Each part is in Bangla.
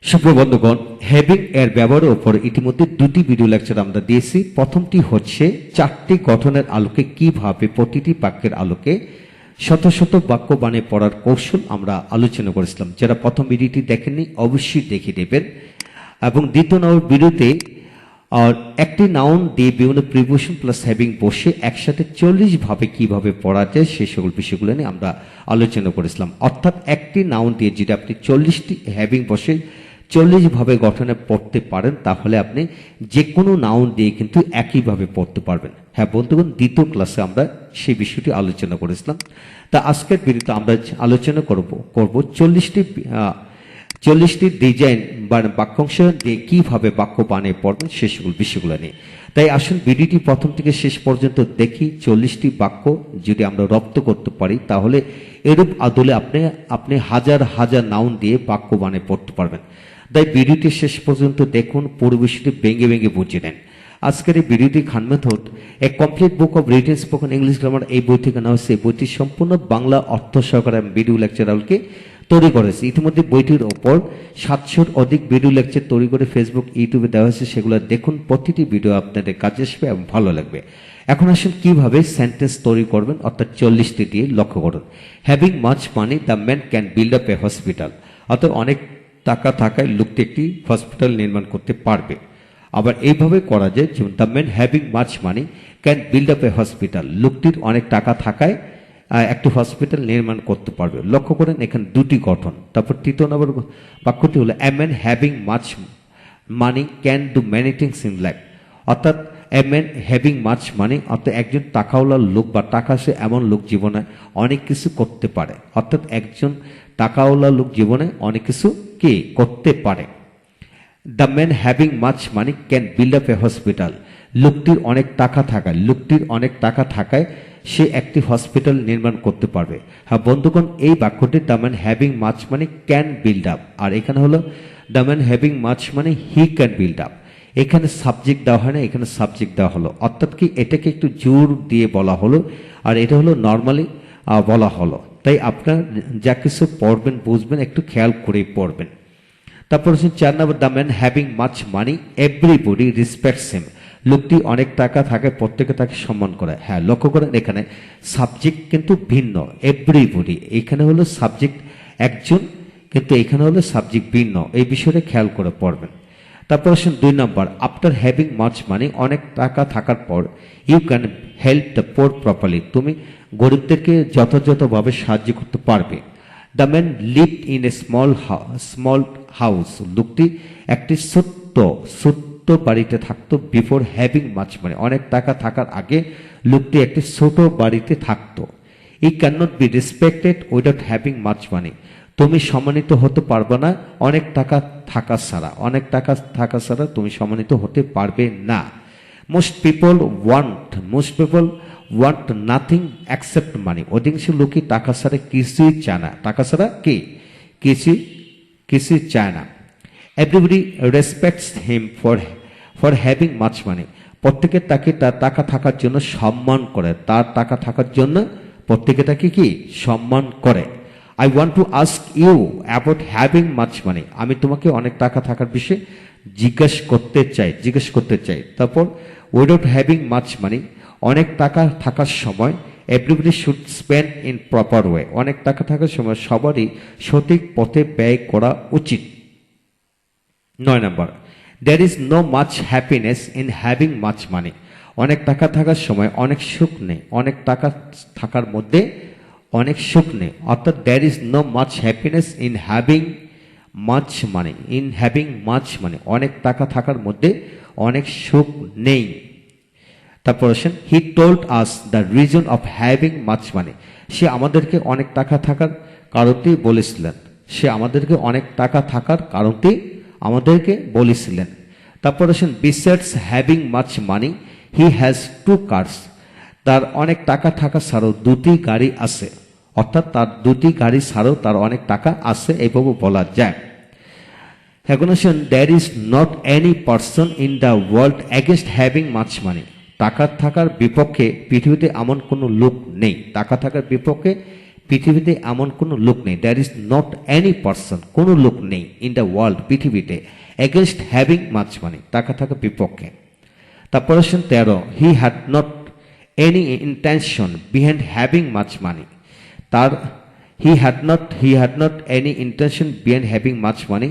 সুপ্রিয় বন্ধুগণ, হ্যাভিং এর ব্যবহারের উপর ইতিমধ্যে দুটি ভিডিও লেকচার আমরা দিয়েছি। প্রথমটি হচ্ছে চারটি গঠনের আলোকে কিভাবে প্রতিটি বাক্যের আলোকে শত শত বাক্য বানিয়ে পড়ার কৌশল আমরা আলোচনা করেছিলাম। যারা প্রথম ভিডিওটি দেখেননি অবশ্যই দেখে দেবেন। এবং দ্বিতীয় নম্বর ভিডিওতে একটি নাউন দিয়ে বিভিন্ন প্রিপোজিশন প্লাস হ্যাভিং বসে একসাথে 40 ভাবে কিভাবে পড়া যায় সেই সকল বিষয়গুলো নিয়ে আমরা আলোচনা করেছিলাম। অর্থাৎ একটি নাউন দিয়ে যদি আপনি 40টি হ্যাভিং বসে 40 ভাবে গঠনে পড়তে পারেন তাহলে আপনি যে কোনো নাউন দিয়ে কিন্তু একইভাবে পড়তে পারবেন। হ্যাঁ বন্ধুগণ, দ্বিতীয় ক্লাসে আমরা সেই বিষয়টি আলোচনা করেছিলাম। তা আজকের ভিডিওতে আমরা আলোচনা করব 40টি ডিজাইন বা বাক্যাংশ দিয়ে কিভাবে বাক্য বানিয়ে পড়বেন সে সকল বিষয়গুলো নিয়ে। তাই আসুন ভিডিওটি প্রথম থেকে শেষ পর্যন্ত দেখি। 40টি বাক্য যদি আমরা রপ্ত করতে পারি তাহলে এরূপ আদলে আপনি হাজার হাজার নাউন দিয়ে বাক্য বানিয়ে পড়তে পারবেন। তাই ভিডিওটি শেষ পর্যন্ত দেখুন, পুরো বিষয়টি ভেঙে ভেঙে বুঝে নেন। আজকের এই ভিডিওটি Khan method a complete book of written spoken English grammar এই বই থেকে নেওয়া হয়েছে। এই বইটি সম্পূর্ণ বাংলা অর্থ সহকারে ভিডিও লেকচারকে তৈরি করেছে। ইতিমধ্যে বইটির ওপর 700-র অধিক ভিডিও লেকচার তৈরি করে ফেসবুক ইউটিউবে দেওয়া হয়েছে। সেগুলো দেখুন, প্রতিটি ভিডিও আপনাদের কাজে আসবে এবং ভালো লাগবে। এখন আসুন কিভাবে সেন্টেন্স তৈরি করবেন, অর্থাৎ 40টি দিয়ে লক্ষ্য করুন। Having much money the man can build up a hospital. অর্থাৎ অনেক টাকা থাকায় লোকটি একটি হসপিটাল নির্মাণ করতে পারবে। আবার এইভাবে করা যায়, যেমন the man having much money can build up a hospital. লোকটির অনেক টাকা থাকায় একটি হসপিটাল নির্মাণ করতে পারবে। লক্ষ্য করেন এখানে দুটি গঠন। তারপর তৃতীয় নম্বর বাক্যটি হলো a man having much money can do many things in life. অর্থাৎ a man having much money অর্থাৎ একজন টাকাওয়ালা লোক বা টাকা সে এমন লোক জীবনে অনেক কিছু করতে পারে। অর্থাৎ একজন টাকাওয়ালা লোক জীবনে অনেক কিছু কি করতে পারে। The man having much money can build up a hospital. লোকটির অনেক টাকা থাকায় সে একটি হসপিটাল নির্মাণ করতে পারবে। হ্যাঁ বন্ধুগণ, এই বাক্যটি the man having much money can build up, আর এখানে হলো the man having much money he can build up. এখানে সাবজেক্ট দেওয়া হয় না, এখানে সাবজেক্ট দেওয়া হলো। অর্থাৎ কি এটাকে একটু জোর দিয়ে বলা হলো, আর এটা হলো নর্মালি বলা হলো। তাই আপনার যা কিছু পড়বেন বুঝবেন একটু খেয়াল করেই পড়বেন। তারপর হচ্ছে 4 নম্বর the man having much money everybody respects him. লোকটি অনেক টাকা থাকে, প্রত্যেকে তাকে সম্মান করে। হ্যাঁ লক্ষ্য করেন এখানে সাবজেক্ট কিন্তু ভিন্ন। এভরিবডি এখানে হলো সাবজেক্ট একজন, কিন্তু এখানে হলো সাবজেক্ট ভিন্ন। এই বিষয়টা খেয়াল করে পড়বেন। তারপর আসুন 2 number after having much money, অনেক টাকা থাকার পর you can help the poor properly. তুমি গরিবদেরকে যথাযথভাবে সাহায্য করতে পারবে। The man lived in a small house. লোকটি একটি ছোট্ট বাড়িতে থাকতো। বিফোর হ্যাভিং মাচ মানি, অনেক টাকা থাকার আগে লোকটি একটি ছোট বাড়িতে থাকতো। He can not be respected without having much money. তুমি সম্মানিত হতে পারবে না অনেক টাকা থাকা ছাড়া তুমি সম্মানিত হতে পারবে না। Most people want nothing accept money. অধিকাংশ লোকই টাকা ছাড়া কিছুই চায় না। টাকা ছাড়া কি কিছুই চায় না। Everybody respects him for having much মানি। প্রত্যেকে তাকে তার টাকা থাকার জন্য সম্মান করে। তার টাকা থাকার জন্য প্রত্যেকে তাকে কি সম্মান করে। I want to ask you about having much money. আমি তোমাকে অনেক টাকা থাকার বিষয়ে জিজ্ঞেস করতে চাই। তারপর উইদাউট হ্যাভিং মাচ মানি, অনেক টাকা থাকার সময় everybody should spend in proper way. অনেক টাকা থাকার সময় সবারই সঠিক পথে ব্যয় করা উচিত। 9 নম্বর there is no much happiness in having much money. অনেক টাকা থাকার সময় অনেক সুখ নেই। অনেক টাকা থাকার মধ্যে অনেক সুখ নেই। অর্থাৎ there is no much happiness in having much money. অনেক টাকা থাকার মধ্যে অনেক সুখ নেই। তারপর আসেন he told us the reason of having much money. সে আমাদেরকে অনেক টাকা থাকার কারণটি বলেছিলেন। তারপর আসেন besides having much money he has 2 cars. তার অনেক টাকা থাকা ছাড়াও 2টি গাড়ি আছে। অর্থাৎ তার 2টি গাড়ি ছাড়াও তার অনেক টাকা আছে, এইভাবে বলা যায়। এখন আসেন there is not any person in the world against having much money. টাকা থাকার বিপক্ষে পৃথিবীতে এমন কোনো লোক নেই। টাকা থাকার বিপক্ষে পৃথিবীতে এমন কোনো লোক নেই, there is not any person, কোনো লোক নেই ইন দ্য ওয়ার্ল্ড পৃথিবীতে এগেনস্ট হ্যাভিং মাচ মানি, টাকা থাকার বিপক্ষে। তারপর আসেন 13, he had not any intention behind having much money. তার he had not any intention behind having much money,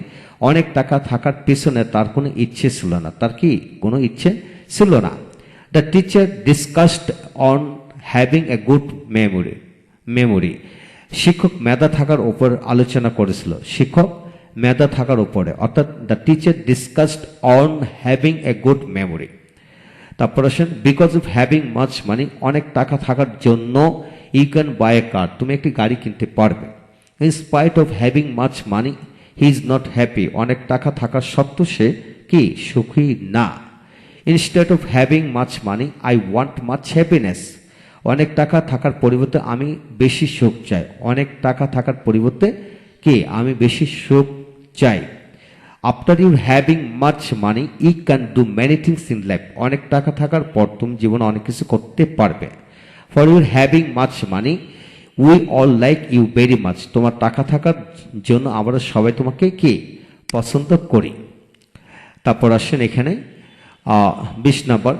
অনেক টাকা থাকার পেছনে তার কোনো ইচ্ছে ছিল না, তার কি কোনো ইচ্ছে ছিল না। The teacher discussed on having a good memory, শিক্ষক মেধা থাকার উপর আলোচনা করেছিল, শিক্ষক মেধা থাকার উপরে, অর্থাৎ the teacher discussed on having a good memory. তারপর আসেন because of having much money, অনেক টাকা থাকার জন্য ইউ ক্যান বাই এ কার, তুমি একটি গাড়ি কিনতে পারবে। In spite of having much money he is not happy, অনেক টাকা থাকার সত্ত্বেও সে কি সুখী না। Instead of having much money I want much happiness, অনেক টাকা থাকার পরিবর্তে আমি বেশি সুখ চাই, অনেক টাকা থাকার পরিবর্তে কি আমি বেশি সুখ চাই। After you having much money you can do many things in life, অনেক টাকা থাকার পর তুমি জীবনে অনেক কিছু করতে পারবে। For your having much money we all like you very much, তোমার টাকা থাকার জন্য আমরা সবাই তোমাকে কি পছন্দ করি। তারপর আসেন এখানে 20 নম্বর,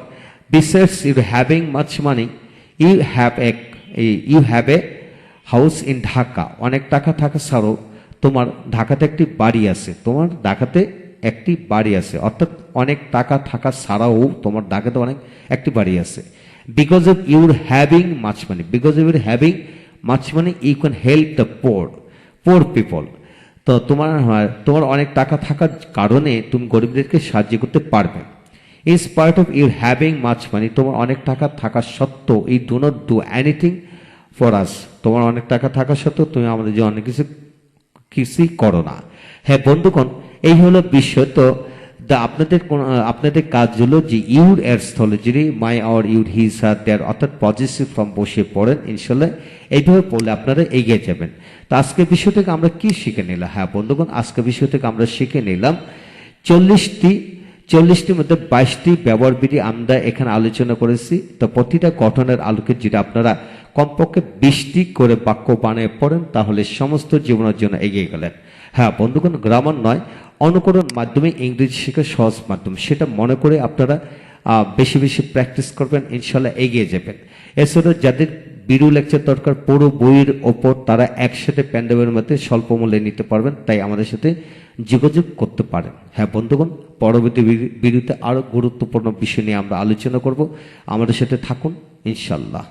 besides you having much money you have a house in Dhaka, অনেক টাকা থাকা ছাড়াও তোমার ঢাকাতে একটি বাড়ি আছে, তোমার ঢাকাতে একটি বাড়ি আছে, অর্থাৎ অনেক টাকা থাকা ছাড়াও তোমার ঢাকাতে অনেক একটি বাড়ি আছে। Because of your having much money, because of your having much money you can help the poor people, তো তোমার অনেক টাকা থাকার কারণে তুমি গরিবদেরকে সাহায্য করতে পারবে। In spite of your having much money, তোমার অনেক টাকা থাকা সত্ত্বেও you do not do anything for us, তোমার অনেক টাকা থাকা সত্ত্বেও তুমি আমাদের যে অনেক কিছুই করো না। হ্যাঁ বন্ধুগণ, এই হলো বিষয়। তো আপনাদের কাজ হলো যে ইউর এর স্থলে যদি my our your his her their, অর্থাৎ পজিটিভ ফর্ম বসিয়ে পড়েন, ইনশাল্লাহ এইভাবে পড়লে আপনারা এগিয়ে যাবেন। তো আজকের বিষয় থেকে আমরা কি শিখে নিলাম? হ্যাঁ বন্ধুগণ, আজকের বিষয় থেকে আমরা শিখে নিলাম 40টির মধ্যে 22টি ব্যবহার বিধি আমরা এখানে আলোচনা করেছি। তো প্রতিটা গঠনের আলোকে যদি আপনারা কমপক্ষে 20টি করে বাক্য বানিয়ে পড়েন তাহলে সমস্ত জীবনের জন্য এগিয়ে গেলেন। হ্যাঁ বন্ধুগণ, গ্রামার নয়, অনুকরণ মাধ্যমে ইংরেজি শেখার সহজ মাধ্যম, সেটা মনে করে আপনারা বেশি বেশি প্র্যাকটিস করবেন, ইনশাল্লাহ এগিয়ে যাবেন। এছাড়া যাদের ভিডিও লেকচার দরকার পুরো বইয়ের ওপর, তারা একসাথে প্যান্ডেমের মধ্যে স্বল্প মূল্যে নিতে পারবেন, তাই আমাদের সাথে যোগাযোগ করতে পারেন। হ্যাঁ বন্ধুগণ, পরবর্তী ভিডিওতে আরো গুরুত্বপূর্ণ বিষয় নিয়ে আমরা আলোচনা করব, আমাদের সাথে থাকুন ইনশাল্লাহ।